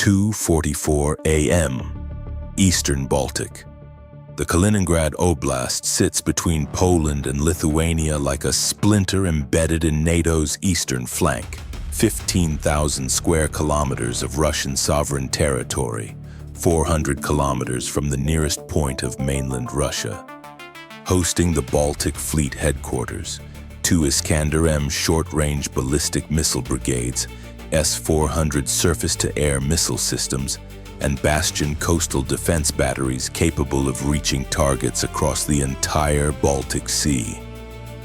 2:44 a.m. Eastern Baltic. The Kaliningrad Oblast sits between Poland and Lithuania like a splinter embedded in NATO's eastern flank. 15,000 square kilometers of Russian sovereign territory, 400 kilometers from the nearest point of mainland Russia. Hosting the Baltic Fleet headquarters, 2 Iskander-M short-range ballistic missile brigades, S-400 surface-to-air missile systems, and Bastion coastal defense batteries capable of reaching targets across the entire Baltic Sea.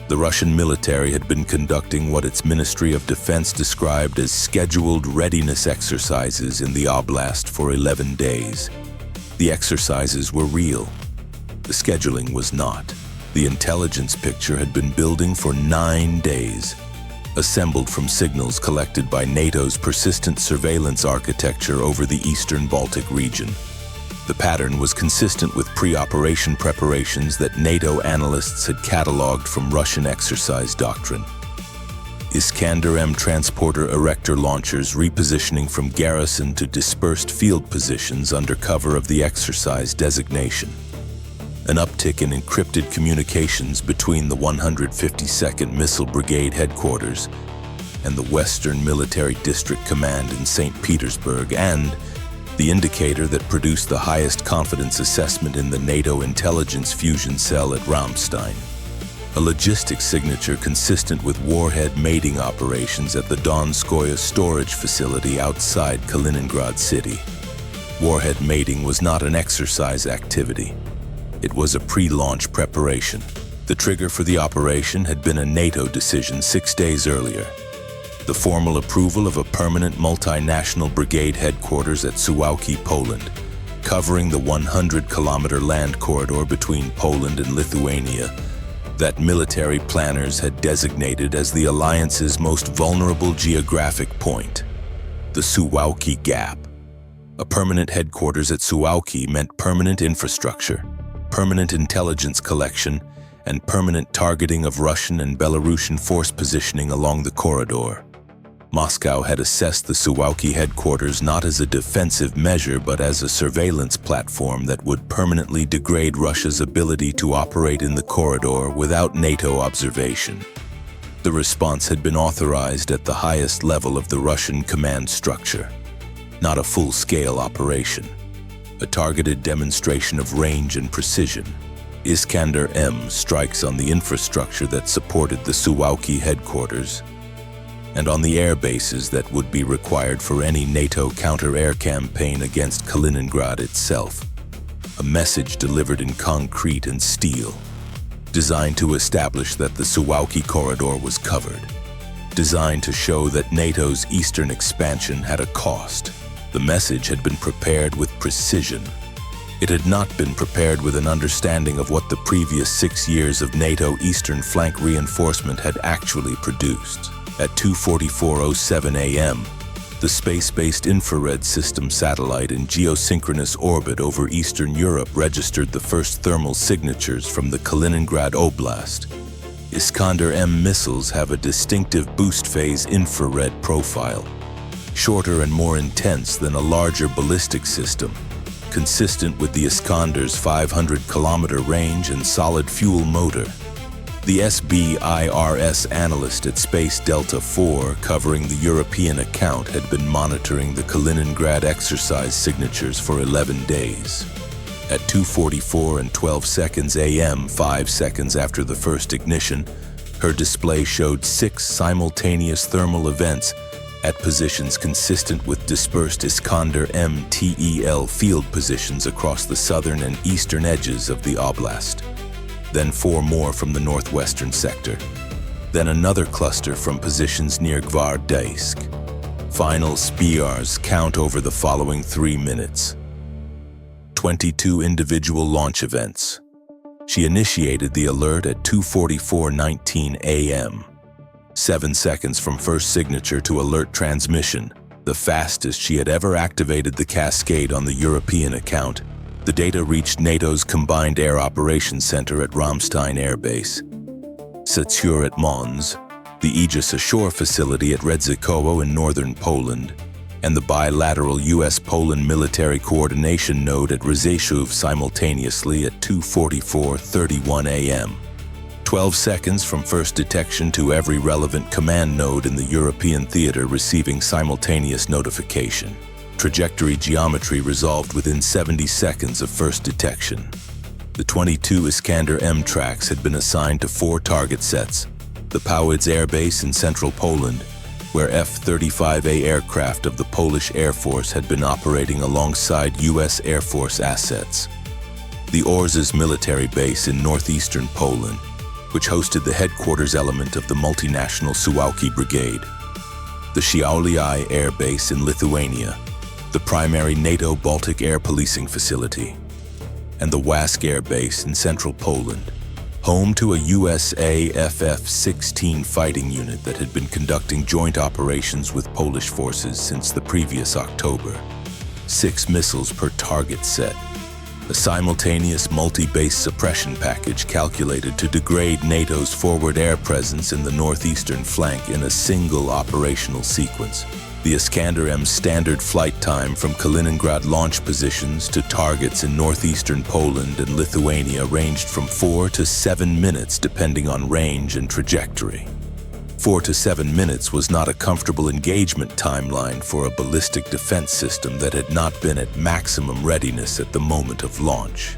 The Russian military had been conducting what its Ministry of Defense described as scheduled readiness exercises in the oblast for 11 days. The exercises were real. The scheduling was not. The intelligence picture had been building for 9 days, assembled from signals collected by NATO's persistent surveillance architecture over the eastern Baltic region. The pattern was consistent with pre-operation preparations that NATO analysts had catalogued from Russian exercise doctrine. Iskander-M transporter erector launchers repositioning from garrison to dispersed field positions under cover of the exercise designation. An uptick in encrypted communications between the 152nd Missile Brigade headquarters and the Western Military District Command in St. Petersburg, and the indicator that produced the highest confidence assessment in the NATO intelligence fusion cell at Ramstein. A logistics signature consistent with warhead mating operations at the Donskoye storage facility outside Kaliningrad city. Warhead mating was not an exercise activity. It was a pre-launch preparation. The trigger for the operation had been a NATO decision 6 days earlier. The formal approval of a permanent multinational brigade headquarters at Suwałki, Poland, covering the 100-kilometer land corridor between Poland and Lithuania, that military planners had designated as the alliance's most vulnerable geographic point, the Suwałki Gap. A permanent headquarters at Suwałki meant permanent infrastructure, permanent intelligence collection, and permanent targeting of Russian and Belarusian force positioning along the corridor. Moscow had assessed the Suwałki headquarters not as a defensive measure but as a surveillance platform that would permanently degrade Russia's ability to operate in the corridor without NATO observation. The response had been authorized at the highest level of the Russian command structure. Not a full-scale operation. A targeted demonstration of range and precision. Iskander-M strikes on the infrastructure that supported the Suwałki headquarters and on the air bases that would be required for any NATO counter-air campaign against Kaliningrad itself. A message delivered in concrete and steel, designed to establish that the Suwałki corridor was covered, designed to show that NATO's eastern expansion had a cost. The message had been prepared with precision. It had not been prepared with an understanding of what the previous 6 years of NATO eastern flank reinforcement had actually produced. At 2:44:07 a.m., the space-based infrared system satellite in geosynchronous orbit over Eastern Europe registered the first thermal signatures from the Kaliningrad Oblast. Iskander-M missiles have a distinctive boost phase infrared profile, shorter and more intense than a larger ballistic system, consistent with the Iskander's 500-kilometer range and solid fuel motor. The SBIRS analyst at Space Delta 4 covering the European account had been monitoring the Kaliningrad exercise signatures for 11 days. At 2:44:12 a.m., 5 seconds after the first ignition, her display showed 6 simultaneous thermal events at positions consistent with dispersed Iskander-M TEL field positions across the southern and eastern edges of the oblast. Then 4 more from the northwestern sector. Then another cluster from positions near Gvardesk. Final SBIRS count over the following 3 minutes. 22 individual launch events. She initiated the alert at 2:44:19 a.m. 7 seconds from first signature to alert transmission, the fastest she had ever activated the cascade on the European account. The data reached NATO's Combined Air Operations Center at Ramstein Air Base, Satur at Mons, the Aegis Ashore facility at Redzikowo in northern Poland, and the bilateral U.S.-Poland military coordination node at Redzikowo simultaneously at 2:44:31 a.m. 12 seconds from first detection to every relevant command node in the European theater receiving simultaneous notification. Trajectory geometry resolved within 70 seconds of first detection. The 22 Iskander-M tracks had been assigned to 4 target sets: the Powidz Air Base in central Poland, where F-35A aircraft of the Polish Air Force had been operating alongside U.S. Air Force assets; the Orzysz military base in northeastern Poland, which hosted the headquarters element of the multinational Suwałki brigade; the Šiauliai Air Base in Lithuania, the primary NATO Baltic air policing facility; and the Łask Air Base in central Poland, home to a USA FF-16 fighting unit that had been conducting joint operations with Polish forces since the previous October. 6 missiles per target set. A simultaneous multi-base suppression package calculated to degrade NATO's forward air presence in the northeastern flank in a single operational sequence. The Iskander-M's standard flight time from Kaliningrad launch positions to targets in northeastern Poland and Lithuania ranged from 4 to 7 minutes depending on range and trajectory. 4 to 7 minutes was not a comfortable engagement timeline for a ballistic defense system that had not been at maximum readiness at the moment of launch.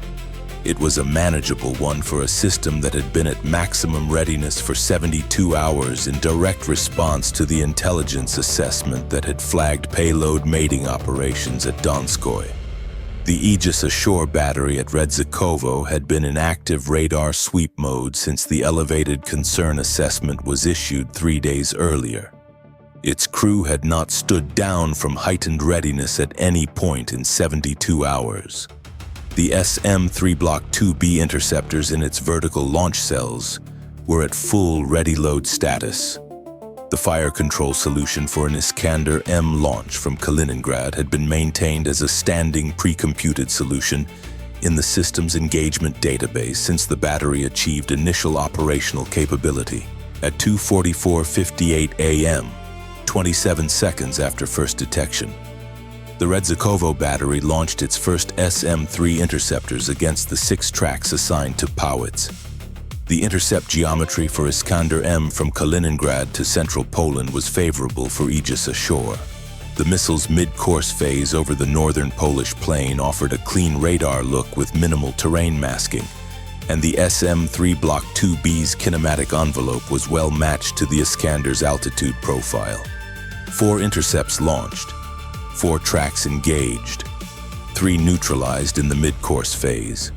It was a manageable one for a system that had been at maximum readiness for 72 hours in direct response to the intelligence assessment that had flagged payload mating operations at Donskoye. The Aegis Ashore battery at Redzikowo had been in active radar sweep mode since the elevated concern assessment was issued 3 days earlier. Its crew had not stood down from heightened readiness at any point in 72 hours. The SM-3 Block 2B interceptors in its vertical launch cells were at full ready-load status. The fire control solution for an Iskander-M launch from Kaliningrad had been maintained as a standing pre-computed solution in the system's engagement database since the battery achieved initial operational capability at 2:44:58 a.m., 27 seconds after first detection. The Redzikowo battery launched its first SM-3 interceptors against the 6 tracks assigned to Powidz. The intercept geometry for Iskander-M from Kaliningrad to central Poland was favorable for Aegis Ashore. The missile's mid-course phase over the northern Polish plain offered a clean radar look with minimal terrain masking, and the SM-3 Block 2B's kinematic envelope was well matched to the Iskander's altitude profile. 4 intercepts launched, 4 tracks engaged, 3 neutralized in the mid-course phase.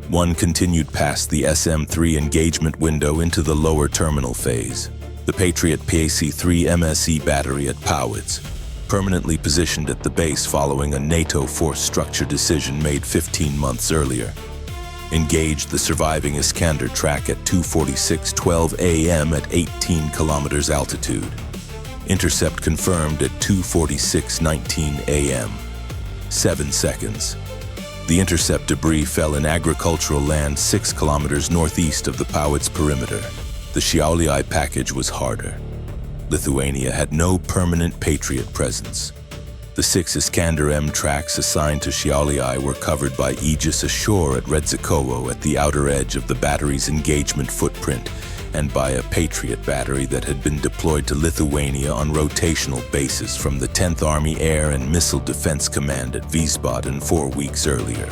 1 continued past the SM-3 engagement window into the lower terminal phase. The Patriot PAC-3 MSE battery at Powidz, permanently positioned at the base following a NATO force structure decision made 15 months earlier, engaged the surviving Iskander track at 2:46:12 a.m. at 18 kilometers altitude. Intercept confirmed at 2:46:19 a.m. 7 seconds. The intercept debris fell in agricultural land 6 kilometers northeast of the Powidz perimeter. The Šiauliai package was harder. Lithuania had no permanent Patriot presence. The 6 Iskander-M tracks assigned to Šiauliai were covered by Aegis Ashore at Redzikowo at the outer edge of the battery's engagement footprint, and by a Patriot battery that had been deployed to Lithuania on rotational basis from the 10th Army Air and Missile Defense Command at Wiesbaden 4 weeks earlier.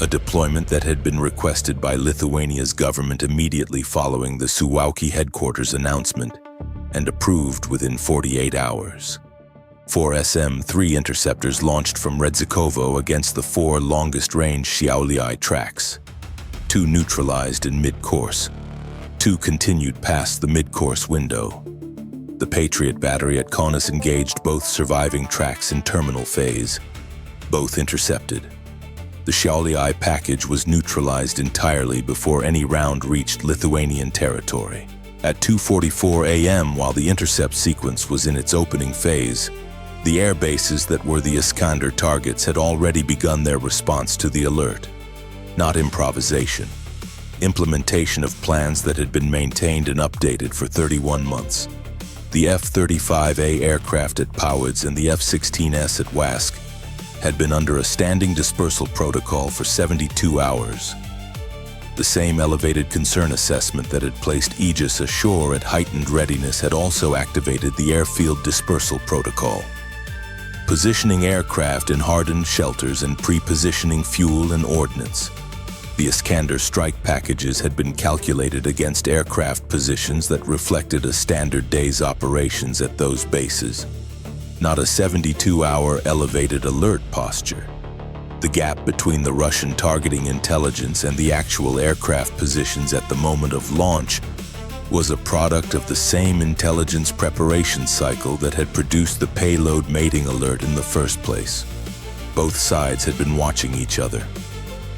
A deployment that had been requested by Lithuania's government immediately following the Suwałki headquarters announcement, and approved within 48 hours. 4 SM-3 interceptors launched from Redzikowo against the 4 longest-range Šiauliai tracks. 2 neutralized in mid-course. 2 continued past the mid-course window. The Patriot battery at Kaunas engaged both surviving tracks in terminal phase. Both intercepted. The Šiauliai package was neutralized entirely before any round reached Lithuanian territory. At 2:44 a.m., while the intercept sequence was in its opening phase, the air bases that were the Iskander targets had already begun their response to the alert. Not improvisation. Implementation of plans that had been maintained and updated for 31 months. The F-35A aircraft at Powidz and the F-16S at Łask had been under a standing dispersal protocol for 72 hours. The same elevated concern assessment that had placed Aegis Ashore at heightened readiness had also activated the airfield dispersal protocol. Positioning aircraft in hardened shelters and pre-positioning fuel and ordnance. The Iskander strike packages had been calculated against aircraft positions that reflected a standard day's operations at those bases, not a 72-hour elevated alert posture. The gap between the Russian targeting intelligence and the actual aircraft positions at the moment of launch was a product of the same intelligence preparation cycle that had produced the payload mating alert in the first place. Both sides had been watching each other.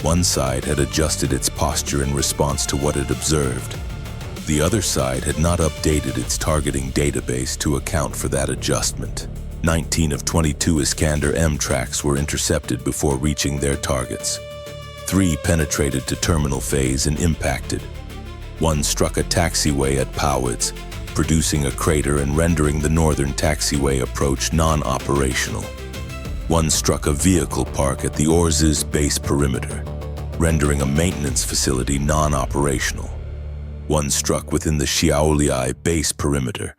One side had adjusted its posture in response to what it observed. The other side had not updated its targeting database to account for that adjustment. 19 of 22 Iskander-M tracks were intercepted before reaching their targets. 3 penetrated to terminal phase and impacted. 1 struck a taxiway at Powidz, producing a crater and rendering the northern taxiway approach non-operational. 1 struck a vehicle park at the Orzysz base perimeter, rendering a maintenance facility non-operational. 1 struck within the Šiauliai base perimeter,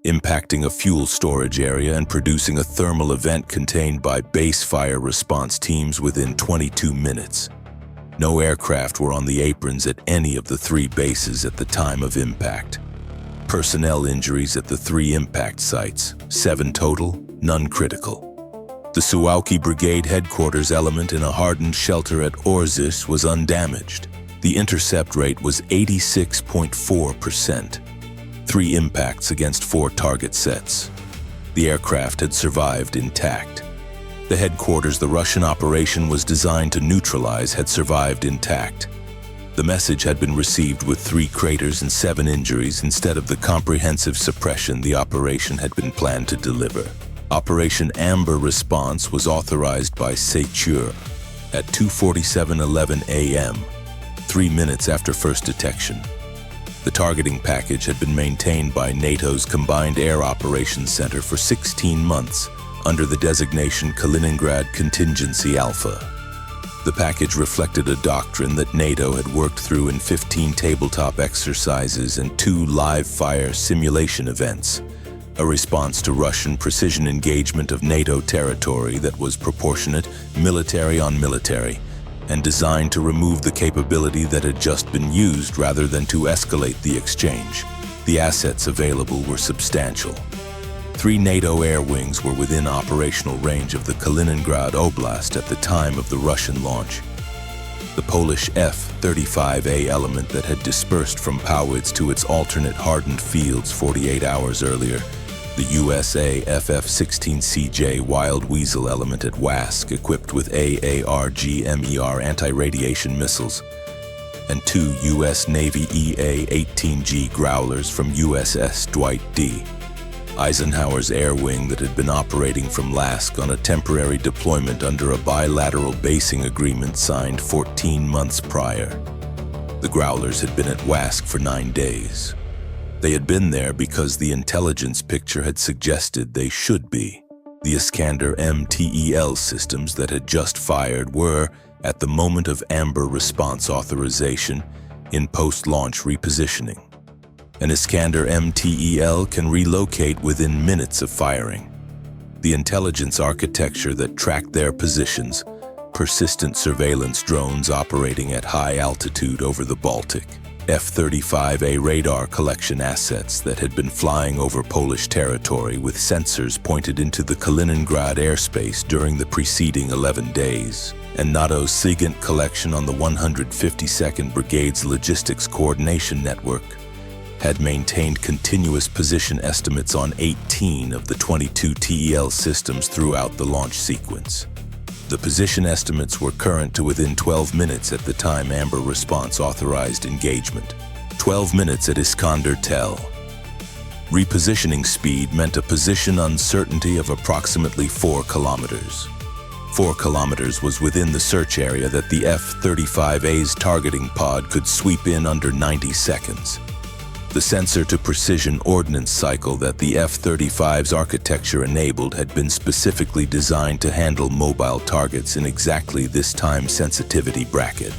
impacting a fuel storage area and producing a thermal event contained by base fire response teams within 22 minutes. No aircraft were on the aprons at any of the 3 bases at the time of impact. Personnel injuries at the 3 impact sites, 7 total, none critical. The Suwałki Brigade headquarters element in a hardened shelter at Orzysz was undamaged. The intercept rate was 86.4%. 3 impacts against 4 target sets. The aircraft had survived intact. The headquarters the Russian operation was designed to neutralize had survived intact. The message had been received with 3 craters and 7 injuries instead of the comprehensive suppression the operation had been planned to deliver. Operation Amber response was authorized by Secure at 2:47:11 a.m., 3 minutes after first detection. The targeting package had been maintained by NATO's Combined Air Operations Center for 16 months under the designation Kaliningrad Contingency Alpha. The package reflected a doctrine that NATO had worked through in 15 tabletop exercises and 2 live-fire simulation events, a response to Russian precision engagement of NATO territory that was proportionate, military on military, and designed to remove the capability that had just been used rather than to escalate the exchange. The assets available were substantial. 3 NATO air wings were within operational range of the Kaliningrad Oblast at the time of the Russian launch. The Polish F-35A element that had dispersed from Powidz to its alternate hardened fields 48 hours earlier, the USA FF-16CJ Wild Weasel element at Łask equipped with AARGM-ER anti-radiation missiles, and 2 U.S. Navy EA-18G Growlers from USS Dwight D. Eisenhower's air wing that had been operating from Łask on a temporary deployment under a bilateral basing agreement signed 14 months prior. The Growlers had been at Łask for 9 days. They had been there because the intelligence picture had suggested they should be. The Iskander-M TEL systems that had just fired were, at the moment of Amber response authorization, in post-launch repositioning. An Iskander-M TEL can relocate within minutes of firing. The intelligence architecture that tracked their positions, persistent surveillance drones operating at high altitude over the Baltic, F-35A radar collection assets that had been flying over Polish territory with sensors pointed into the Kaliningrad airspace during the preceding 11 days, and NATO's SIGINT collection on the 152nd Brigade's logistics coordination network had maintained continuous position estimates on 18 of the 22 TEL systems throughout the launch sequence. The position estimates were current to within 12 minutes at the time Amber response authorized engagement. 12 minutes at Iskander-Tel. Repositioning speed meant a position uncertainty of approximately 4 kilometers. 4 kilometers was within the search area that the F-35A's targeting pod could sweep in under 90 seconds. The sensor-to-precision ordnance cycle that the F-35's architecture enabled had been specifically designed to handle mobile targets in exactly this time sensitivity bracket.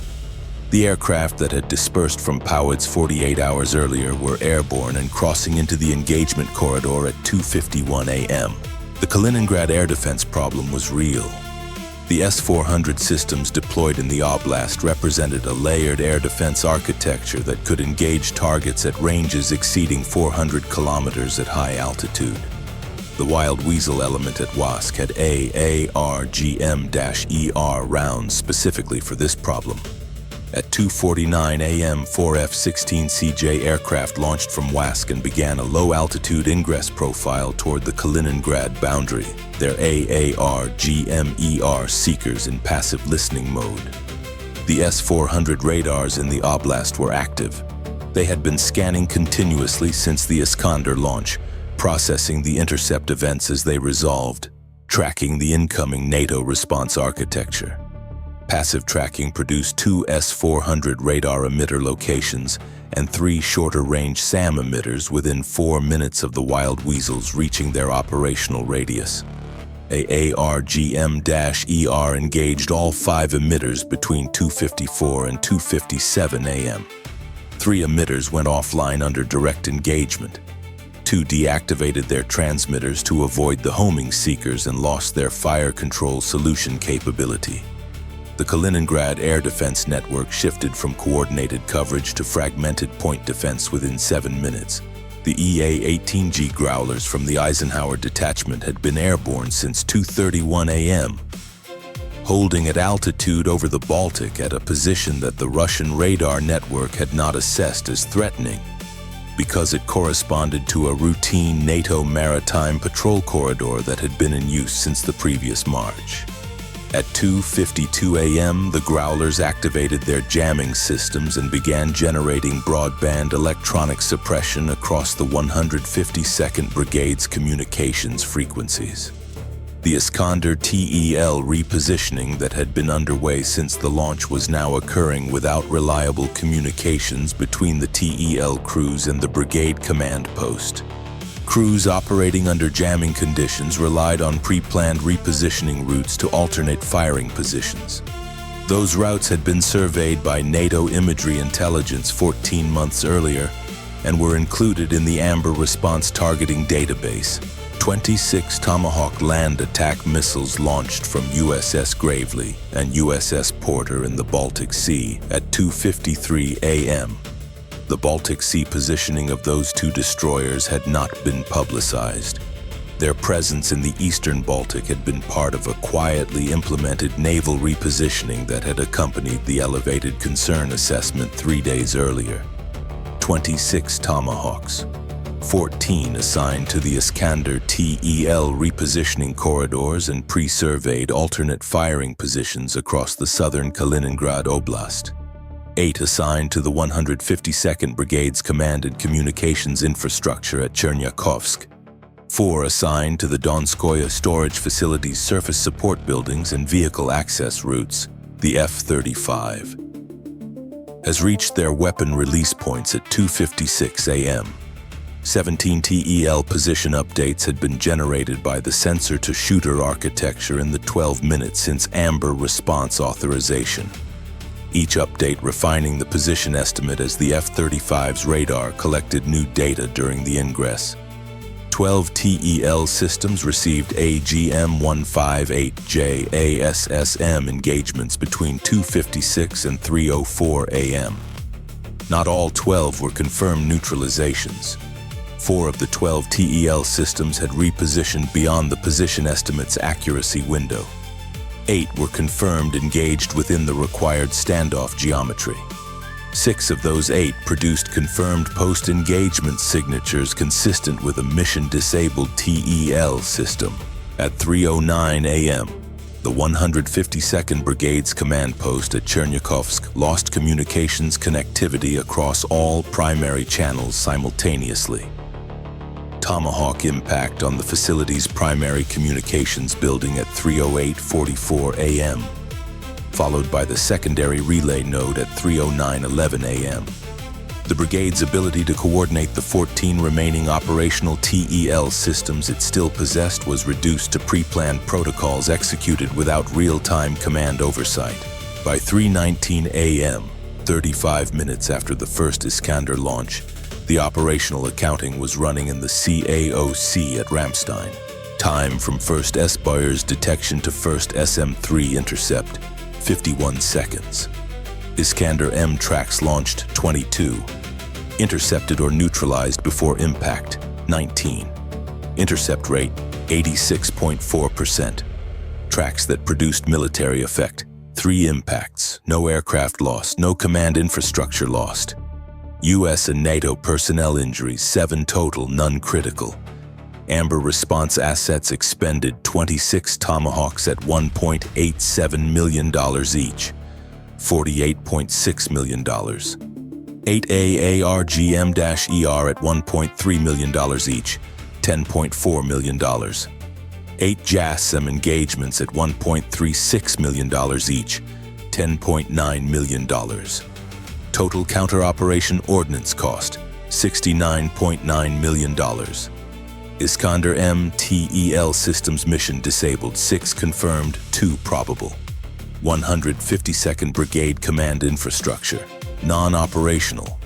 The aircraft that had dispersed from Powidz 48 hours earlier were airborne and crossing into the engagement corridor at 2:51 a.m. The Kaliningrad air defense problem was real. The S-400 systems deployed in the oblast represented a layered air defense architecture that could engage targets at ranges exceeding 400 kilometers at high altitude. The Wild Weasel element at Łask had AARGM-ER rounds specifically for this problem. At 2:49 a.m., 4 F-16CJ aircraft launched from Łask and began a low-altitude ingress profile toward the Kaliningrad boundary, their AARGM-ER seekers in passive listening mode. The S-400 radars in the oblast were active. They had been scanning continuously since the Iskander launch, processing the intercept events as they resolved, tracking the incoming NATO response architecture. Passive tracking produced 2 S-400 radar emitter locations and 3 shorter-range SAM emitters within 4 minutes of the Wild Weasels reaching their operational radius. AARGM-ER engaged all 5 emitters between 2:54 and 2:57 a.m. 3 emitters went offline under direct engagement. 2 deactivated their transmitters to avoid the homing seekers and lost their fire control solution capability. The Kaliningrad air defense network shifted from coordinated coverage to fragmented point defense within 7 minutes. The EA-18G Growlers from the Eisenhower detachment had been airborne since 2:31 a.m., holding at altitude over the Baltic at a position that the Russian radar network had not assessed as threatening, because it corresponded to a routine NATO maritime patrol corridor that had been in use since the previous March. At 2:52 a.m., the Growlers activated their jamming systems and began generating broadband electronic suppression across the 152nd Brigade's communications frequencies. The Iskander-TEL repositioning that had been underway since the launch was now occurring without reliable communications between the TEL crews and the Brigade command post. Crews operating under jamming conditions relied on pre-planned repositioning routes to alternate firing positions. Those routes had been surveyed by NATO imagery intelligence 14 months earlier and were included in the Amber Response Targeting Database. 26 Tomahawk land attack missiles launched from USS Gravely and USS Porter in the Baltic Sea at 2:53 a.m. The Baltic Sea positioning of those 2 destroyers had not been publicized. Their presence in the eastern Baltic had been part of a quietly implemented naval repositioning that had accompanied the elevated concern assessment 3 days earlier. 26 Tomahawks, 14 assigned to the Iskander-TEL repositioning corridors and pre-surveyed alternate firing positions across the southern Kaliningrad Oblast. 8 assigned to the 152nd Brigade's command and communications infrastructure at Chernyakhovsk. 4 assigned to the Donskoye storage facility's surface support buildings and vehicle access routes. The F-35 has reached their weapon release points at 2:56 a.m. 17 TEL position updates had been generated by the sensor-to-shooter architecture in the 12 minutes since Amber response authorization. Each update refining the position estimate as the F-35's radar collected new data during the ingress. 12 TEL systems received AGM-158J ASSM engagements between 2:56 and 3:04 a.m. Not all 12 were confirmed neutralizations. 4 of the 12 TEL systems had repositioned beyond the position estimate's accuracy window. 8 were confirmed engaged within the required standoff geometry. 6 of those 8 produced confirmed post-engagement signatures consistent with a mission-disabled TEL system. At 3:09 a.m., the 152nd Brigade's command post at Chernyakhovsk lost communications connectivity across all primary channels simultaneously. Tomahawk impact on the facility's primary communications building at 3:08:44 a.m., followed by the secondary relay node at 3:09:11 a.m. The brigade's ability to coordinate the 14 remaining operational TEL systems it still possessed was reduced to pre-planned protocols executed without real-time command oversight. By 3:19 a.m., 35 minutes after the first Iskander launch, the operational accounting was running in the CAOC at Ramstein. Time from first S-Bayer's detection to first SM-3 intercept, 51 seconds. Iskander-M tracks launched, 22. Intercepted or neutralized before impact, 19. Intercept rate, 86.4%. Tracks that produced military effect, 3 impacts, no aircraft lost, no command infrastructure lost. US and NATO personnel injuries, 7 total, none critical. Amber response assets expended, 26 Tomahawks at $1.87 million each, $48.6 million. 8 AARGM-ER at $1.3 million each, $10.4 million. 8 JASSM engagements at $1.36 million each, $10.9 million. Total counter-operation ordnance cost, $69.9 million. Iskander-M TEL systems mission disabled, 6 confirmed, 2 probable. 152nd Brigade command infrastructure, non-operational.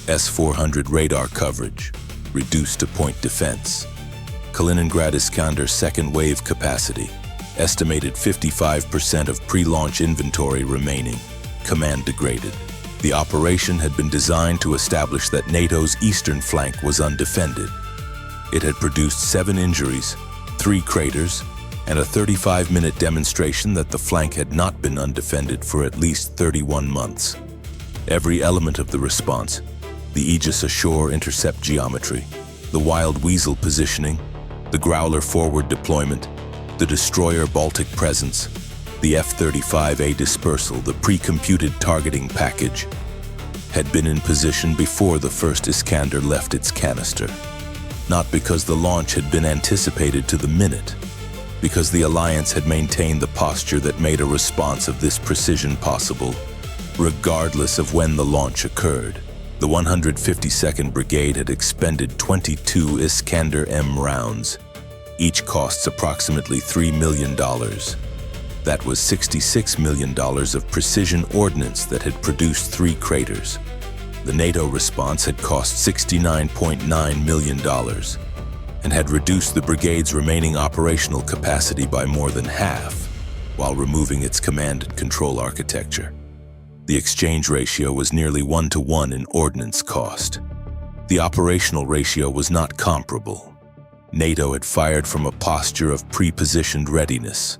S-400 radar coverage, reduced to point defense. Kaliningrad Iskander second wave capacity, estimated 55% of pre-launch inventory remaining, command degraded. The operation had been designed to establish that NATO's eastern flank was undefended. It had produced 7 injuries, 3 craters, and a 35-minute demonstration that the flank had not been undefended for at least 31 months. Every element of the response, the Aegis Ashore intercept geometry, the Wild Weasel positioning, the Growler forward deployment, the Destroyer Baltic presence, the F-35A dispersal, the pre-computed targeting package, had been in position before the first Iskander left its canister. Not because the launch had been anticipated to the minute, because the Alliance had maintained the posture that made a response of this precision possible, regardless of when the launch occurred. The 152nd Brigade had expended 22 Iskander-M rounds. Each costs approximately $3 million. That was $66 million of precision ordnance that had produced 3 craters. The NATO response had cost $69.9 million and had reduced the brigade's remaining operational capacity by more than half, while removing its command and control architecture. The exchange ratio was nearly 1-to-1 in ordnance cost. The operational ratio was not comparable. NATO had fired from a posture of pre-positioned readiness.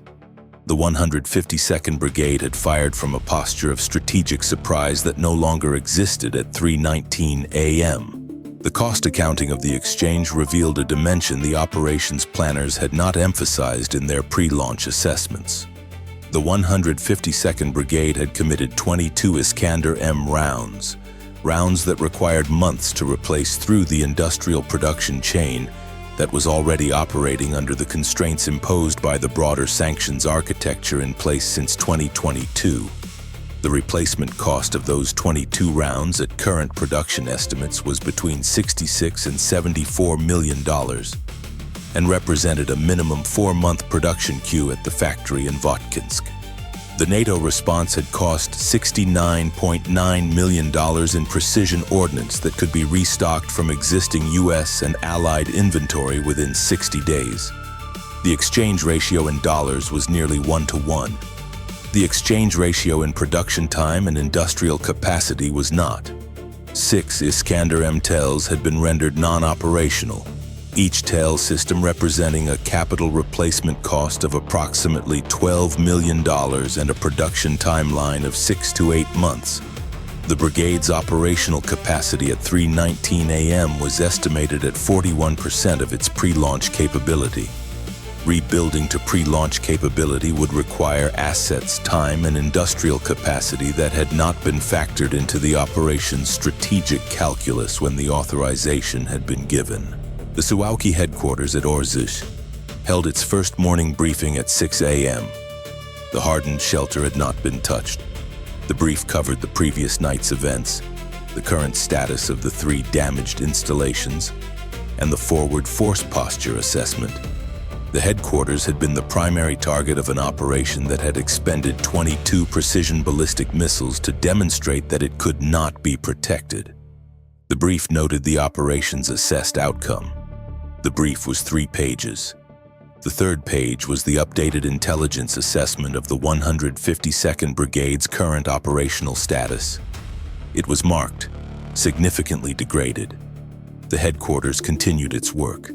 The 152nd Brigade had fired from a posture of strategic surprise that no longer existed at 3:19 a.m. The cost accounting of the exchange revealed a dimension the operations planners had not emphasized in their pre-launch assessments. The 152nd Brigade had committed 22 Iskander-M rounds that required months to replace through the industrial production chain that was already operating under the constraints imposed by the broader sanctions architecture in place since 2022. The replacement cost of those 22 rounds at current production estimates was between $66 and $74 million and represented a minimum 4-month production queue at the factory in Votkinsk. The NATO response had cost $69.9 million in precision ordnance that could be restocked from existing US and Allied inventory within 60 days. The exchange ratio in dollars was nearly 1-to-1. The exchange ratio in production time and industrial capacity was not. 6 Iskander-M tails had been rendered non-operational, each tail system representing a capital replacement cost of approximately $12 million and a production timeline of 6 to 8 months. The brigade's operational capacity at 3:19 a.m. was estimated at 41% of its pre-launch capability. Rebuilding to pre-launch capability would require assets, time, and industrial capacity that had not been factored into the operation's strategic calculus when the authorization had been given. The Suwałki headquarters at Orzysz held its first morning briefing at 6 a.m. The hardened shelter had not been touched. The brief covered the previous night's events, the the current status of the 3 damaged installations, and the forward force posture assessment. The headquarters had been the primary target of an operation that had expended 22 precision ballistic missiles to demonstrate that it could not be protected. The brief noted the operation's assessed outcome. The brief was 3 pages. The 3rd page was the updated intelligence assessment of the 152nd Brigade's current operational status. It was marked, significantly degraded. The headquarters continued its work.